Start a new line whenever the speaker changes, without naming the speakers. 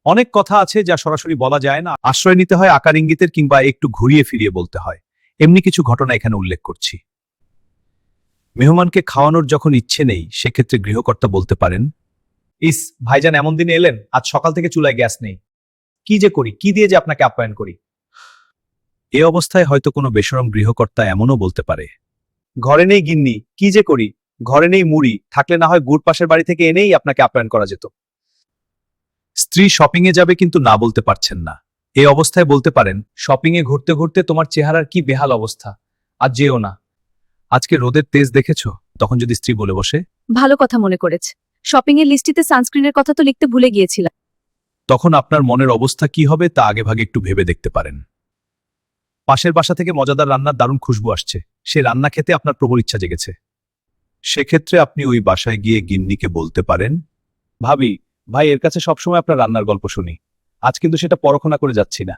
অনেক কথা আছে যা সরাসরি বলা যায় না, আশ্রয় নিতে হয় আকার ইঙ্গিতের কিংবা একটু ঘুরিয়ে ফিরিয়ে বলতে হয়। এমনি কিছু ঘটনা এখানে উল্লেখ করছি। মেহমানকে খাওয়ানোর যখন ইচ্ছে নেই, সেক্ষেত্রে গৃহকর্তা বলতে পারেন, ইস ভাইজান এমন দিনে এলেন, আজ সকাল থেকে চুলায় গ্যাস নেই, কি যে করি, কি দিয়ে যে আপনাকে আপ্যায়ন করি। এ অবস্থায় হয়তো কোনো বেশরম গৃহকর্তা এমনও বলতে পারে, ঘরে নেই গিন্নি, কি যে করি, ঘরে নেই মুড়ি, থাকলে না হয় গুড় পাশের বাড়ি থেকে এনেই আপনাকে আপ্যায়ন করা যেত। স্ত্রী শপিং এ যাবে কিন্তু না বলতে পারছেন না। এই অবস্থায় বলতে পারেন, শপিং এ ঘুরতে ঘুরতে তোমার চেহারার কি বেহাল অবস্থা, আজ যেও না, আজকে রোদের তেজ দেখেছো। তখন যদি স্ত্রী বলে বসে,
ভালো কথা মনে করেছে, শপিং এর লিস্টিতে সানস্ক্রিনের কথা তো লিখতে ভুলে গিয়েছিলাম।
তখন আপনার মনের অবস্থা কি হবে তা আগেভাগে একটু ভেবে দেখতে পারেন। পাশের বাসা থেকে মজাদার রান্নার দারুণ খুশবু আসছে, সে রান্না খেতে আপনার প্রবল ইচ্ছা জেগেছে। সেক্ষেত্রে আপনি ওই বাসায় গিয়ে গিন্নিকে বলতে পারেন, ভাবি, ভাই এর কাছে সবসময় আপনার রান্নার গল্প শুনি, আজ কিন্তু সেটা পরখনা করে যাচ্ছি না,